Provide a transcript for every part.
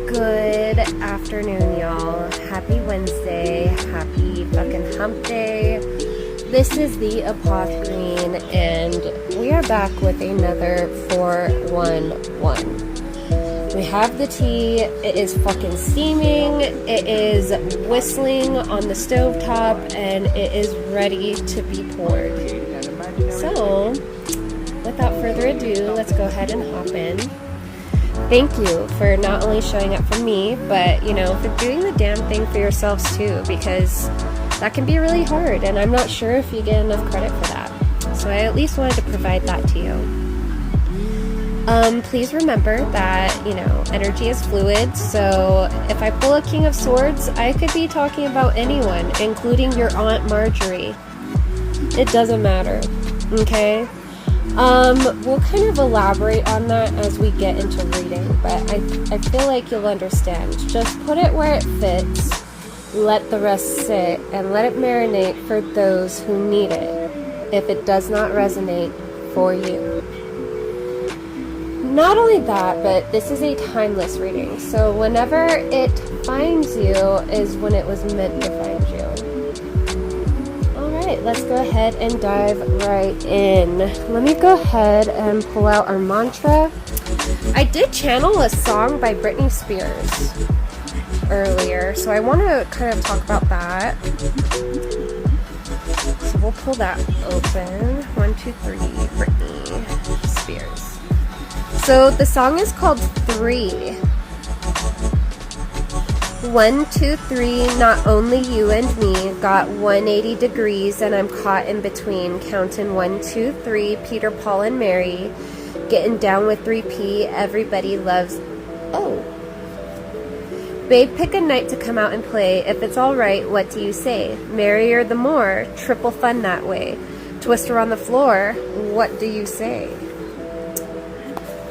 Good afternoon, y'all. Happy Wednesday. Happy fucking hump day. This is the Apoth Green, and we are back with another 411. We have the tea. It is fucking steaming. It is whistling on the stovetop, and it is ready to be poured. So, without further ado, let's go ahead and hop in. Thank you for not only showing up for me, but, you know, for doing the damn thing for yourselves too, because that can be really hard, and I'm not sure if you get enough credit for that. So I at least wanted to provide that to you. Please remember that, you know, energy is fluid, so if I pull a King of Swords, I could be talking about anyone, including your Aunt Marjorie. It doesn't matter, okay? We'll kind of elaborate on that as we get into reading, but I feel like you'll understand. Just put it where it fits, let the rest sit, and let it marinate for those who need it, if it does not resonate for you. Not only that, but this is a timeless reading, so whenever it finds you is when it was meant to find you. Alright, let's go ahead and dive right in. Let me go ahead and pull out our mantra. I did channel a song by Britney Spears earlier, so I want to kind of talk about that. So we'll pull that open. 1, 2, 3, Britney Spears. So the song is called 3. 1, 2, 3, not only you and me, got 180 degrees and I'm caught in between, counting 1, 2, 3, Peter, Paul, and Mary, getting down with 3P, everybody loves, oh. Babe, pick a night to come out and play, if it's alright, what do you say? Merrier the more, triple fun that way. Twister on the floor, what do you say?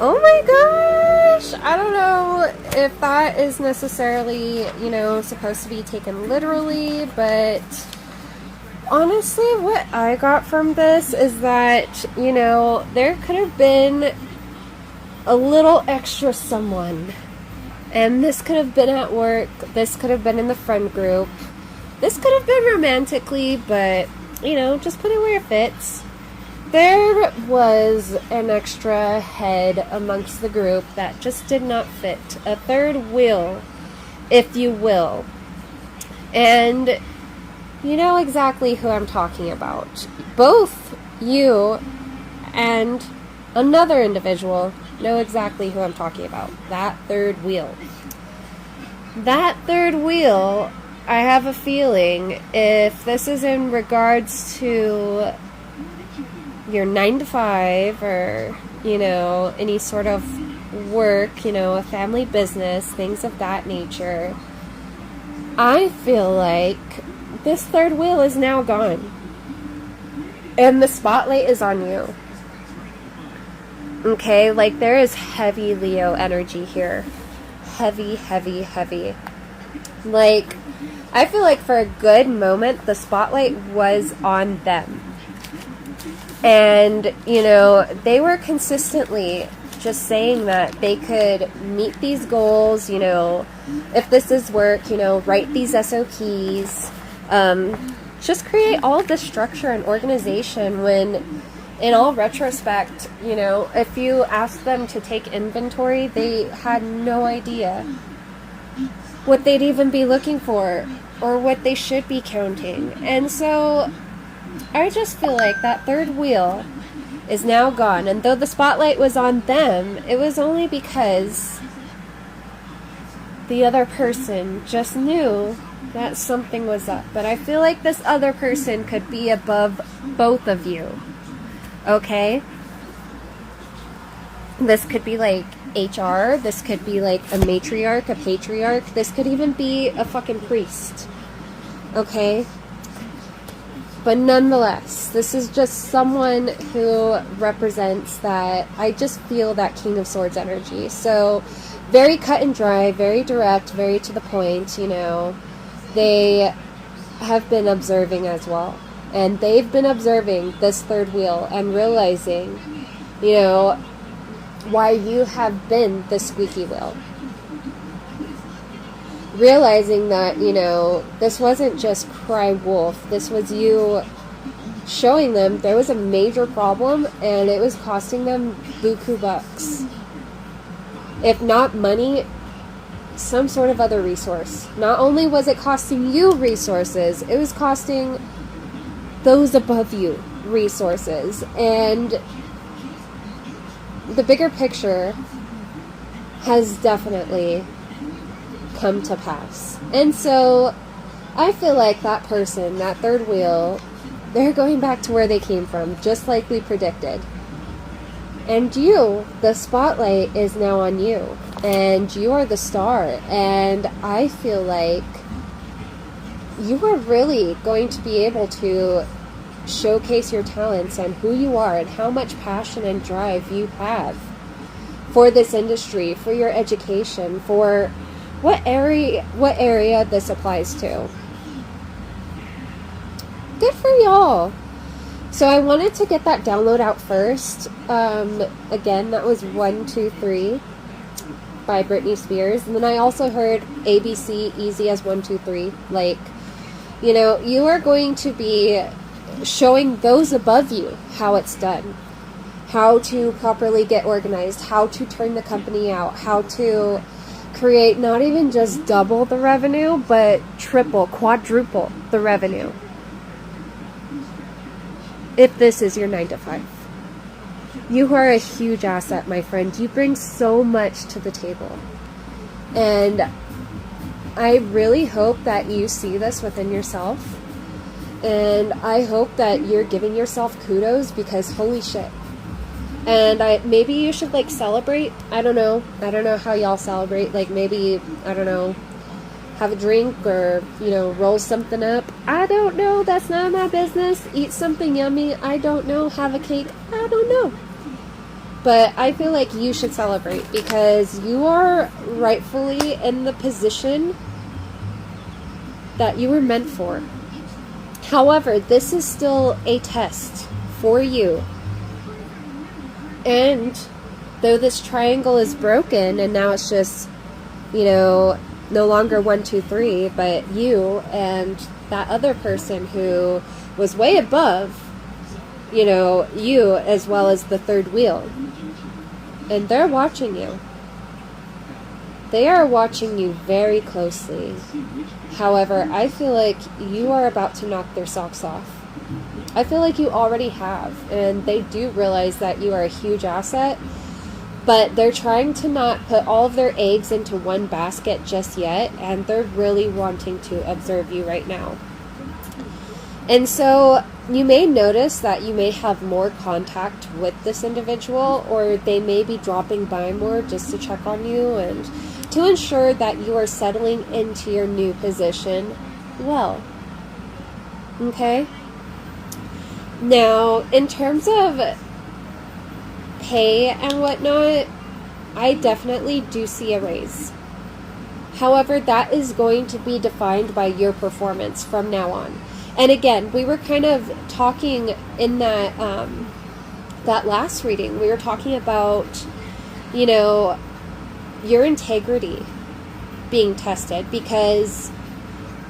Oh my gosh! I don't know if that is necessarily, you know, supposed to be taken literally, but honestly, what I got from this is that, you know, there could have been a little extra someone. And this could have been at work, this could have been in the friend group, this could have been romantically, but, you know, just put it where it fits. There was an extra head amongst the group that just did not fit. A third wheel, if you will. And you know exactly who I'm talking about. Both you and another individual know exactly who I'm talking about. That third wheel. That third wheel, I have a feeling, if this is in regards to your 9 to 5 or, you know, any sort of work, you know, a family business, things of that nature, I feel like this third wheel is now gone. And the spotlight is on you. Okay, like there is heavy Leo energy here. Heavy, heavy, heavy. Like, I feel like for a good moment, the spotlight was on them. And, you know, they were consistently just saying that they could meet these goals, you know, if this is work, you know, write these SOPs, just create all of the structure and organization when, in all retrospect, you know, if you ask them to take inventory, they had no idea what they'd even be looking for or what they should be counting. And so I just feel like that third wheel is now gone. And though the spotlight was on them, it was only because the other person just knew that something was up. But I feel like this other person could be above both of you. Okay? This could be like HR. This could be like a matriarch, a patriarch. This could even be a fucking priest. Okay? But nonetheless, this is just someone who represents that, I just feel that King of Swords energy. So, very cut and dry, very direct, very to the point, you know. They have been observing as well. And they've been observing this third wheel and realizing, you know, why you have been the squeaky wheel. Realizing that, you know, this wasn't just cry wolf. This was you showing them there was a major problem and it was costing them buku bucks. If not money, some sort of other resource. Not only was it costing you resources, it was costing those above you resources. And the bigger picture has definitely come to pass. And so I feel like that person, that third wheel, they're going back to where they came from, just like we predicted. And you, the spotlight is now on you. And you are the star. And I feel like you are really going to be able to showcase your talents and who you are and how much passion and drive you have for this industry, for your education, for what area this applies to. Good for y'all. So I wanted to get that download out first. Again, that was 123 by Britney Spears. And then I also heard ABC, Easy as 123. Like, you know, you are going to be showing those above you how it's done. How to properly get organized. How to turn the company out. How to create not even just double the revenue, but triple, quadruple the revenue. If this is your 9-to-5. You are a huge asset, my friend. You bring so much to the table. And I really hope that you see this within yourself. And I hope that you're giving yourself kudos, because holy shit. And maybe you should like celebrate. I don't know how y'all celebrate. Like maybe, I don't know, have a drink or, you know, roll something up. I don't know. That's none of my business. Eat something yummy. I don't know. Have a cake. I don't know. But I feel like you should celebrate, because you are rightfully in the position that you were meant for. However, this is still a test for you. And though this triangle is broken and now it's just, you know, no longer 1, 2, 3, but you and that other person who was way above, you know, you as well as the third wheel. And they're watching you. They are watching you very closely. However, I feel like you are about to knock their socks off. I feel like you already have, and they do realize that you are a huge asset, but they're trying to not put all of their eggs into one basket just yet, and they're really wanting to observe you right now. And so you may notice that you may have more contact with this individual, or they may be dropping by more just to check on you and to ensure that you are settling into your new position well. Okay? Now, in terms of pay and whatnot, I definitely do see a raise. However, that is going to be defined by your performance from now on. And again, we were kind of talking in that that last reading, we were talking about, you know, your integrity being tested, because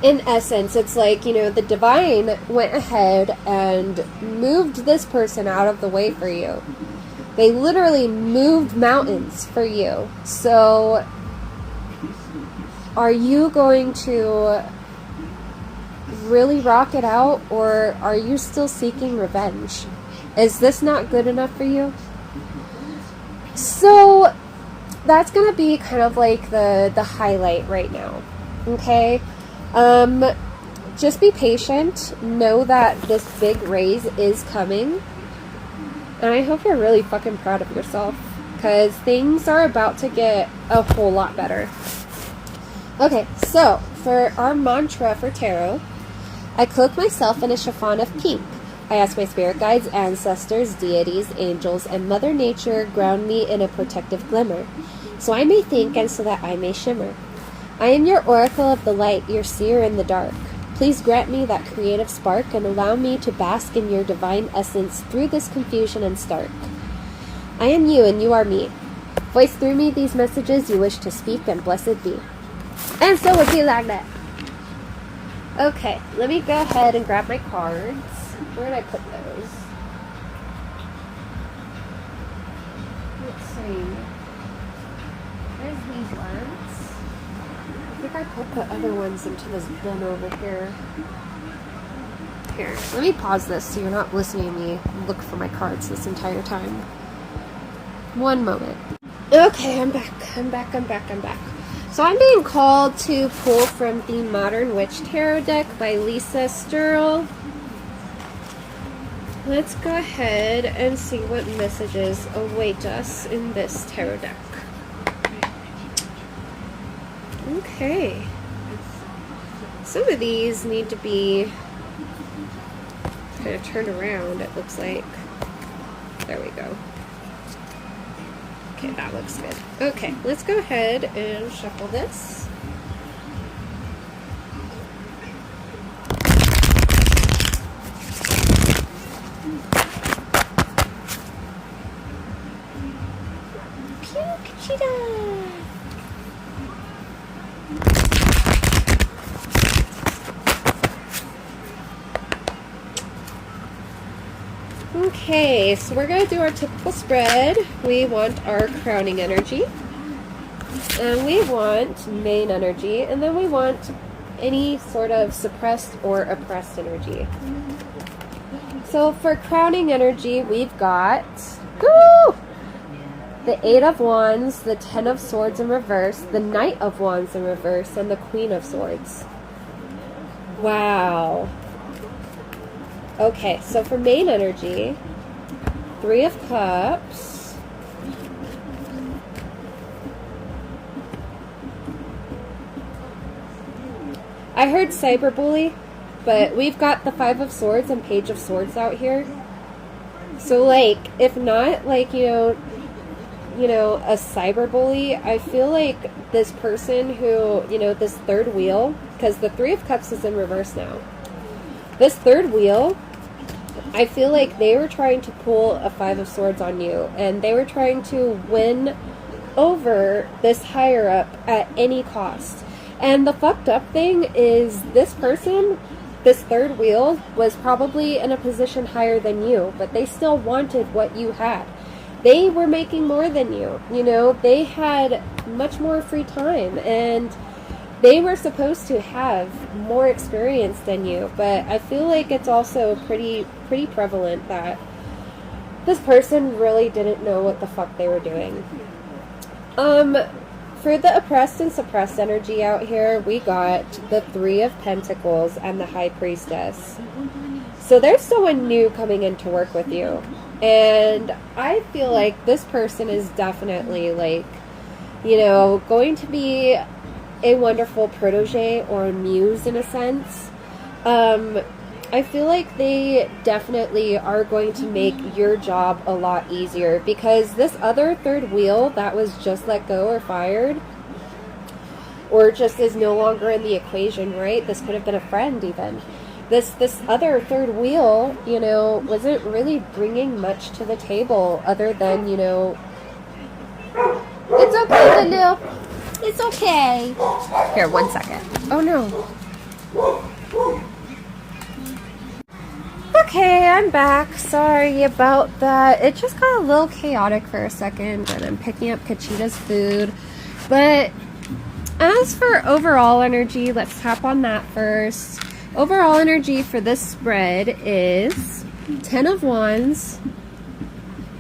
in essence, it's like, you know, the divine went ahead and moved this person out of the way for you. They literally moved mountains for you. So, are you going to really rock it out, or are you still seeking revenge? Is this not good enough for you? So, that's going to be kind of like the highlight right now. Okay? Just be patient. Know that this big raise is coming. And I hope you're really fucking proud of yourself, because things are about to get a whole lot better. Okay, so for our mantra for tarot, I cloak myself in a chiffon of pink. I ask my spirit guides, ancestors, deities, angels, and Mother Nature ground me in a protective glimmer, so I may think and so that I may shimmer. I am your oracle of the light, your seer in the dark. Please grant me that creative spark and allow me to bask in your divine essence through this confusion and stark. I am you and you are me. Voice through me these messages you wish to speak, and blessed be. And so would be like that. Okay, let me go ahead and grab my cards. Where did I put those? Let's see. There's these ones. I think I put the other ones into this bin over here. Here, let me pause this so you're not listening to me look for my cards this entire time. One moment. Okay, I'm back. So I'm being called to pull from the Modern Witch Tarot deck by Lisa Sturl. Let's go ahead and see what messages await us in this tarot deck. Okay. Some of these need to be kind of turned around, it looks like. There we go. Okay, that looks good. Okay, let's go ahead and shuffle this. Okay, so we're going to do our typical spread. We want our crowning energy, and we want main energy, and then we want any sort of suppressed or oppressed energy. So for crowning energy, we've got the 8 of Wands, the 10 of Swords in reverse, the Knight of Wands in reverse, and the Queen of Swords. Wow. Okay, so for main energy, 3 of Cups, I heard cyberbully, but we've got the 5 of Swords and Page of Swords out here. So, like, if not, like, you know, a cyberbully, I feel like this person who, this third wheel, because the 3 of Cups is in reverse now. This third wheel, I feel like they were trying to pull a 5 of Swords on you, and they were trying to win over this higher up at any cost. And the fucked up thing is this person, this third wheel, was probably in a position higher than you, but they still wanted what you had. They were making more than you, they had much more free time, and they were supposed to have more experience than you, but I feel like it's also pretty prevalent that this person really didn't know what the fuck they were doing. For the oppressed and suppressed energy out here, we got the 3 of Pentacles and the High Priestess. So there's someone new coming in to work with you. And I feel like this person is definitely, like, going to be a wonderful protege or a muse in a sense. I feel like they definitely are going to make your job a lot easier, because this other third wheel that was just let go or fired, or just is no longer in the equation, right? This could have been a friend even. This other third wheel, wasn't really bringing much to the table other than, it's okay, Lulu. It's okay. Here, 1 second. Oh, no. Okay, I'm back. Sorry about that. It just got a little chaotic for a second, and I'm picking up Kachita's food. But as for overall energy, let's tap on that first. Overall energy for this spread is 10 of Wands,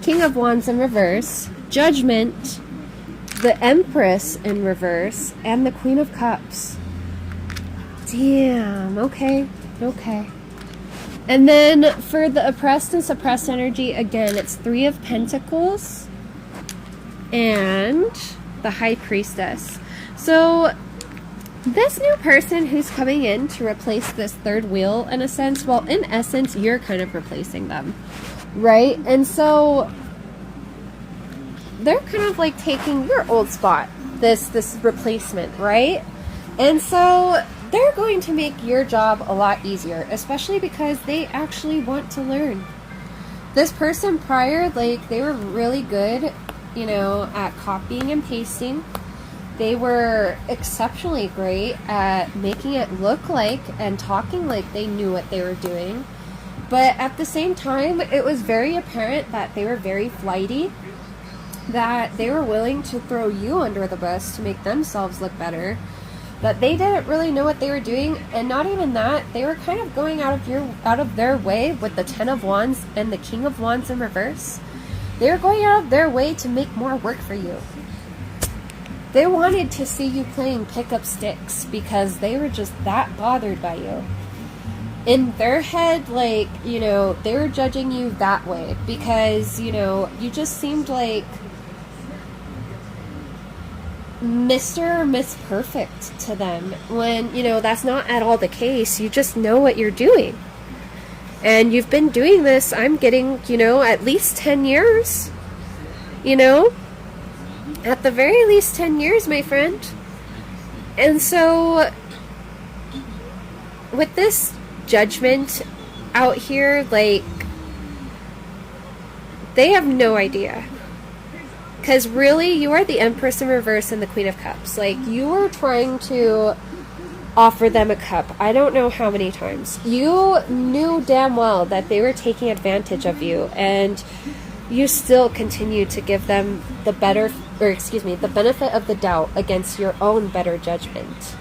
King of Wands in reverse, Judgment, the Empress in reverse, and the Queen of Cups. Damn, okay. And then for the oppressed and suppressed energy, again, it's 3 of Pentacles and the High Priestess. So this new person who's coming in to replace this third wheel, in a sense, well, in essence, you're kind of replacing them, right? And so they're kind of like taking your old spot, this replacement, right? And so they're going to make your job a lot easier, especially because they actually want to learn. This person prior, like, they were really good you know, at copying and pasting. They were exceptionally great at making it look like and talking like they knew what they were doing. But at the same time, it was very apparent that they were very flighty, that they were willing to throw you under the bus to make themselves look better, that they didn't really know what they were doing, and not even that, they were kind of going out of their way with the Ten of Wands and the King of Wands in reverse. They were going out of their way to make more work for you. They wanted to see you playing pickup sticks because they were just that bothered by you. In their head, like, you know, they were judging you that way because, you know, you just seemed like Mr. or Miss Perfect to them, when, you know, that's not at all the case. You just know what you're doing. And you've been doing this, I'm getting, you know, at least 10 years. You know? At the very least 10 years, my friend. And so, with this judgment out here, like, they have no idea. Because really, you are the Empress in reverse and the Queen of Cups. Like, you were trying to offer them a cup. I don't know how many times. You knew damn well that they were taking advantage of you, and you still continue to give them the the benefit of the doubt against your own better judgment.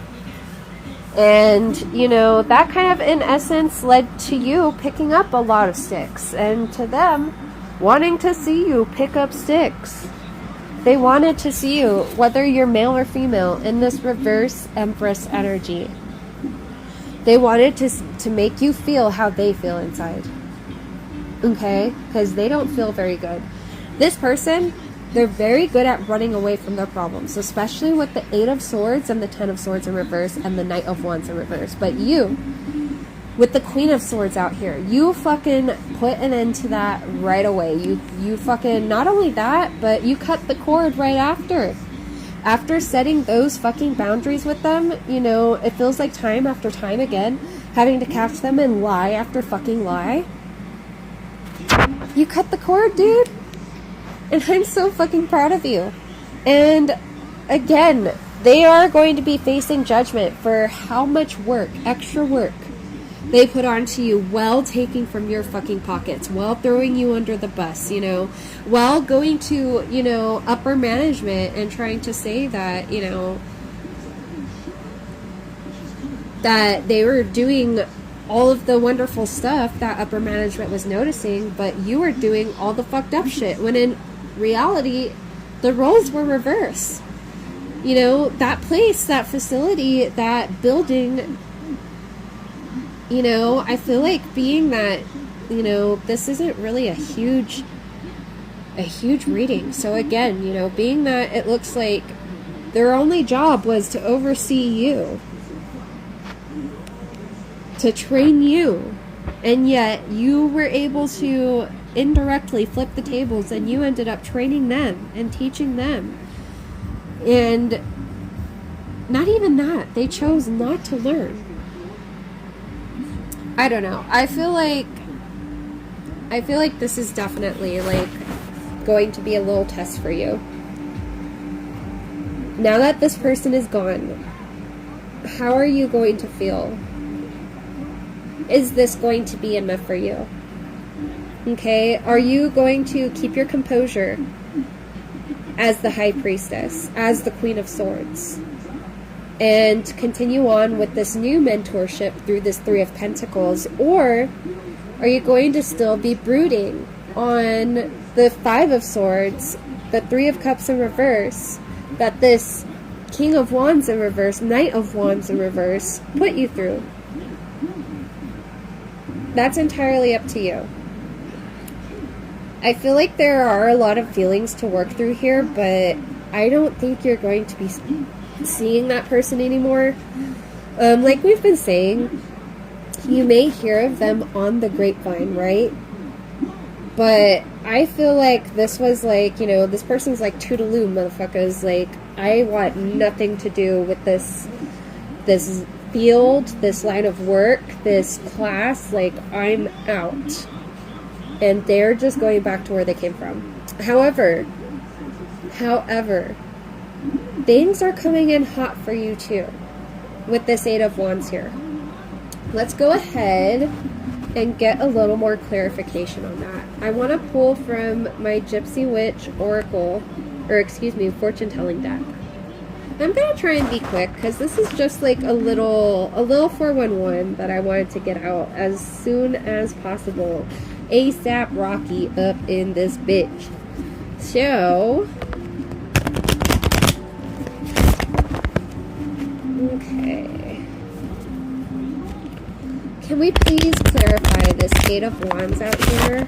And, you know, that kind of, in essence, led to you picking up a lot of sticks, and to them wanting to see you pick up sticks. They wanted to see you, whether you're male or female, in this reverse Empress energy. They wanted to make you feel how they feel inside. Okay? Because they don't feel very good. This person, they're very good at running away from their problems, especially with the Eight of Swords and the Ten of Swords in reverse and the Knight of Wands in reverse. But you, with the Queen of Swords out here, you fucking put an end to that right away. You fucking, not only that, but you cut the cord right after. After setting those fucking boundaries with them, you know, it feels like time after time again, having to catch them in lie after fucking lie. You cut the cord, dude. And I'm so fucking proud of you. And again, they are going to be facing judgment for how much work, extra work, they put onto you while taking from your fucking pockets, while throwing you under the bus, you know, while going to, you know, upper management and trying to say that, you know, that they were doing all of the wonderful stuff that upper management was noticing, but you were doing all the fucked up shit, when in reality, the roles were reversed. You know, that place, that facility, that building, you know, I feel like being that, you know, this isn't really a huge reading. So again, you know, being that it looks like their only job was to oversee you, to train you, and yet you were able to indirectly flip the tables, and you ended up training them and teaching them. And not even that, they chose not to learn. I don't know. I feel like this is definitely like going to be a little test for you. Now that this person is gone, how are you going to feel? Is this going to be enough for you? Okay, are you going to keep your composure as the High Priestess, as the Queen of Swords, and continue on with this new mentorship through this Three of Pentacles? Or are you going to still be brooding on the Five of Swords, the Three of Cups in reverse, that this King of Wands in reverse, Knight of Wands in reverse put you through? That's entirely up to you. I feel like there are a lot of feelings to work through here, but I don't think you're going to be seeing that person anymore. Like we've been saying, you may hear of them on the grapevine, right? But I feel like this was like, you know, this person's like, toodaloo, motherfuckers. Like, I want nothing to do with this field, this line of work, this class. Like, I'm out. And they're just going back to where they came from. However, However, things are coming in hot for you too with this Eight of Wands here. Let's go ahead and get a little more clarification on that. I want to pull from my Gypsy Witch Oracle, or excuse me, fortune telling deck. I'm going to try and be quick because this is just like a little 411 that I wanted to get out as soon as possible. ASAP Rocky up in this bitch. So, okay. Can we please clarify this Eight of Wands out here?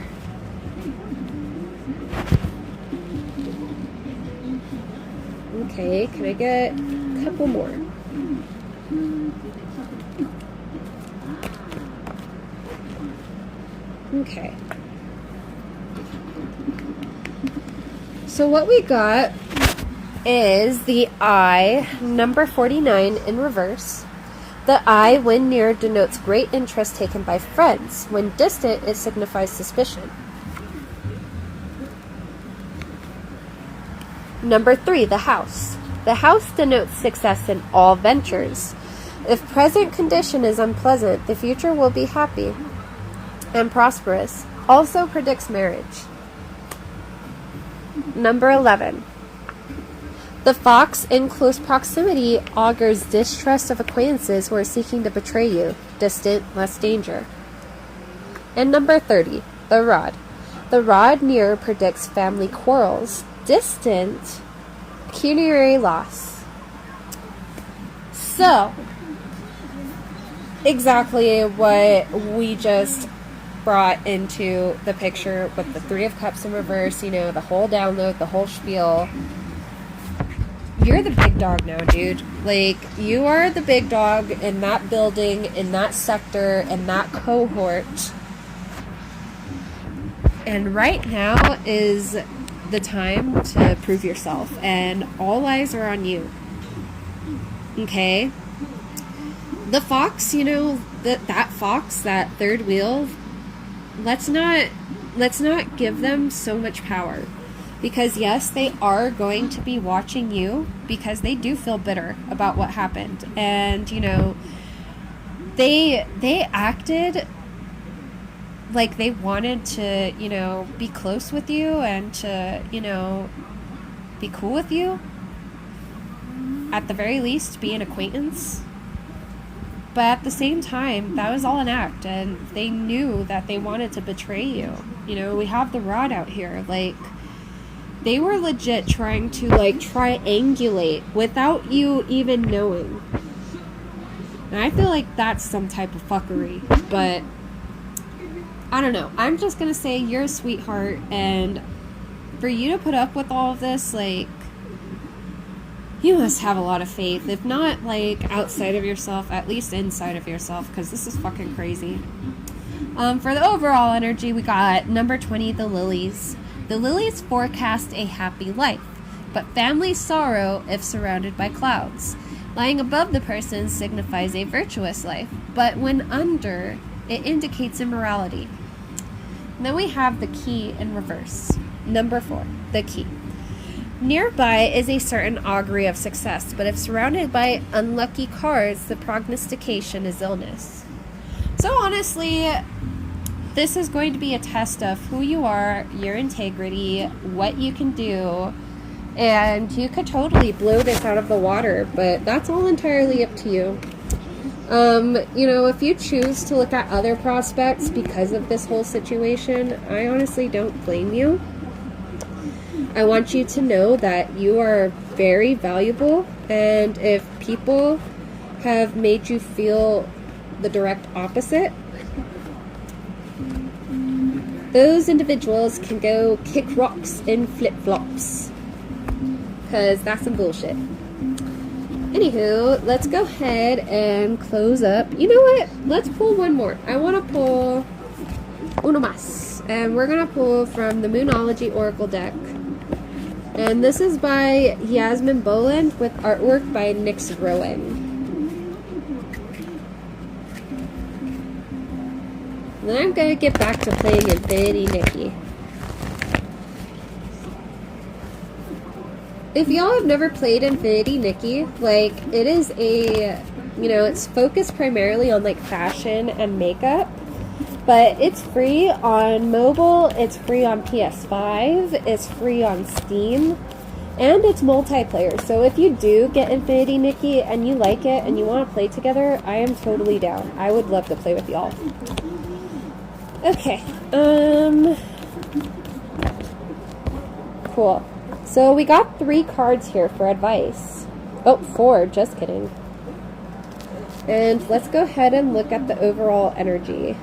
Okay, can I get a couple more? Okay. So what we got is the eye, number 49 in reverse. The eye, when near, denotes great interest taken by friends. When distant, it signifies suspicion. Number 3, the house. The house denotes success in all ventures. If present condition is unpleasant, the future will be happy and prosperous. Also predicts marriage. Number 11. The fox in close proximity augurs distrust of acquaintances who are seeking to betray you. Distant, less danger. And number 30. The rod. The rod near predicts family quarrels. Distant, pecuniary loss. So, exactly what we just brought into the picture with the Three of Cups in reverse, you know, the whole download, the whole spiel. You're the big dog now, dude. Like, you are the big dog in that building, in that sector, in that cohort. And right now is the time to prove yourself, and all eyes are on you. Okay? The fox, you know, that fox, that third wheel, let's not give them so much power, because yes, they are going to be watching you because they do feel bitter about what happened, and you know, they acted like they wanted to, you know, be close with you and to, you know, be cool with you. At the very least, be an acquaintance. But at the same time, that was all an act, and they knew that they wanted to betray you. You know, we have the rod out here. Like, they were legit trying to, like, triangulate without you even knowing. And I feel like that's some type of fuckery, but I don't know. I'm just gonna say you're a sweetheart, and for you to put up with all of this, like, you must have a lot of faith. If not, like, outside of yourself, at least inside of yourself, because this is fucking crazy. For the overall energy, we got number 20, the lilies. The lilies forecast a happy life, but family sorrow if surrounded by clouds. Lying above the person signifies a virtuous life, but when under, it indicates immorality. And then we have the key in reverse. Number 4, the key. Nearby is a certain augury of success, but if surrounded by unlucky cards, the prognostication is illness. So honestly, this is going to be a test of who you are, your integrity, what you can do, and you could totally blow this out of the water, but that's all entirely up to you. You know, if you choose to look at other prospects because of this whole situation, I honestly don't blame you. I want you to know that you are very valuable, and if people have made you feel the direct opposite, those individuals can go kick rocks in flip-flops, because that's some bullshit. Anywho, let's go ahead and close up. You know what? Let's pull one more. I want to pull uno más, and we're going to pull from the Moonology Oracle deck. And this is by Yasmin Boland with artwork by Nyx Rowan. And then I'm going to get back to playing Infinity Nikki. if y'all have never played Infinity Nikki, like, it is a, you know, it's focused primarily on, like, fashion and makeup. But it's free on mobile, it's free on PS5, it's free on Steam, and it's multiplayer. So if you do get Infinity Nikki and you like it and you want to play together, I am totally down. I would love to play with y'all. Okay, cool. So we got 3 cards here for advice. Oh, 4, just kidding. And let's go ahead and look at the overall energy.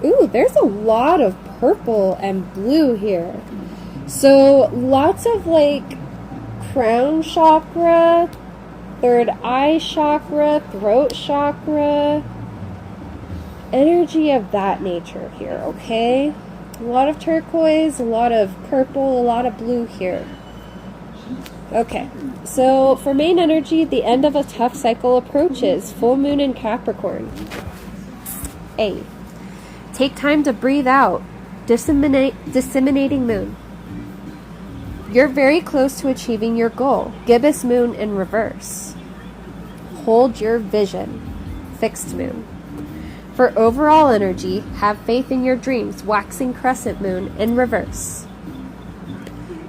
Ooh, there's a lot of purple and blue here. So lots of like crown chakra, third eye chakra, throat chakra, energy of that nature here, okay? A lot of turquoise, a lot of purple, a lot of blue here. Okay, so for main energy, the end of a tough cycle approaches. Full moon in Capricorn. A. Take time to breathe out. Disseminating moon. You're very close to achieving your goal. Gibbous moon in reverse. Hold your vision. Fixed moon. For overall energy, have faith in your dreams. Waxing crescent moon in reverse.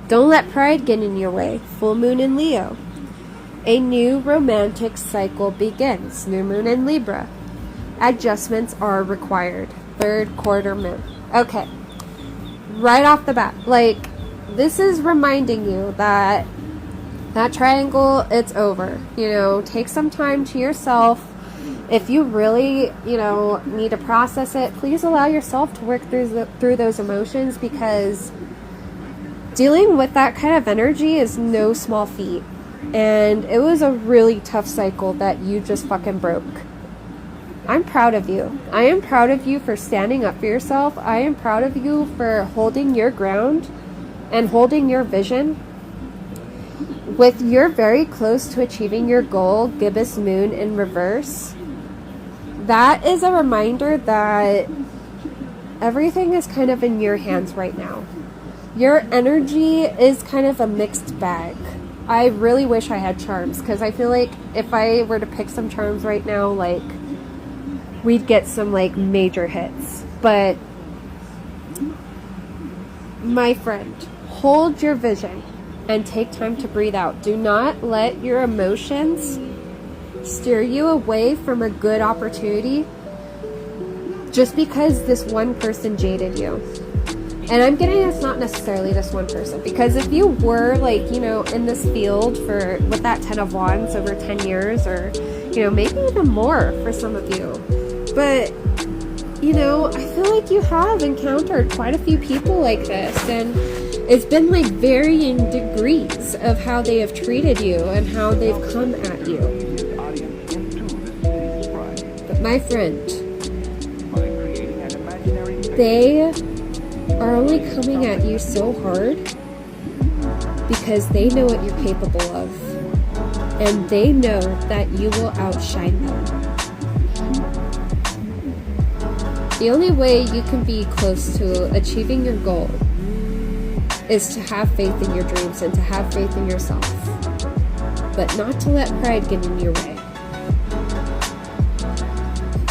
Don't let pride get in your way. Full moon in Leo. A new romantic cycle begins. New moon in Libra. Adjustments are required. Third quarter moon. Okay. Right off the bat, like, this is reminding you that that triangle, it's over. You know, take some time to yourself. If you really, you know, need to process it, please allow yourself to work through those emotions, because dealing with that kind of energy is no small feat. And it was a really tough cycle that you just fucking broke. I'm proud of you. I am proud of you for standing up for yourself. I am proud of you for holding your ground and holding your vision. With you're very close to achieving your goal, gibbous moon in reverse, that is a reminder that everything is kind of in your hands right now. Your energy is kind of a mixed bag. I really wish I had charms, because I feel like if I were to pick some charms right now, like, we'd get some like major hits. But my friend, hold your vision and take time to breathe out. Do not let your emotions steer you away from a good opportunity just because this one person jaded you. And I'm getting it's not necessarily this one person, because if you were like, you know, in this field for with that 10 of Wands over 10 years, or, you know, maybe even more for some of you. But, you know, I feel like you have encountered quite a few people like this, and it's been like varying degrees of how they have treated you and how they've come at you. But my friend, they are only coming at you so hard because they know what you're capable of, and they know that you will outshine them. The only way you can be close to achieving your goal is to have faith in your dreams and to have faith in yourself, but not to let pride get in your way.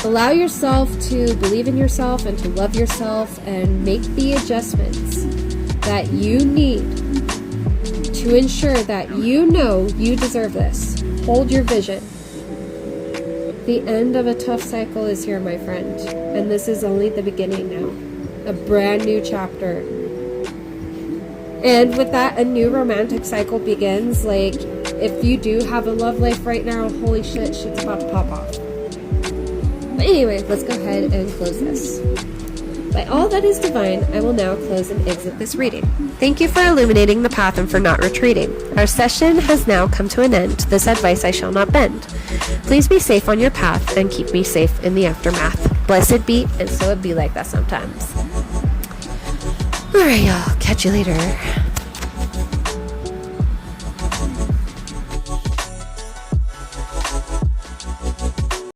Allow yourself to believe in yourself and to love yourself and make the adjustments that you need to ensure that you know you deserve this. Hold your vision. The end of a tough cycle is here, my friend, and this is only the beginning now. A brand new chapter. And with that, a new romantic cycle begins. Like, if you do have a love life right now, holy shit, shit's about to pop off. But anyway, let's go ahead and close this. By all that is divine, I will now close and exit this reading. Thank you for illuminating the path and for not retreating. Our session has now come to an end. This advice I shall not bend. Please be safe on your path and keep me safe in the aftermath. Blessed be, and so it be like that sometimes. Alright, y'all. Catch you later.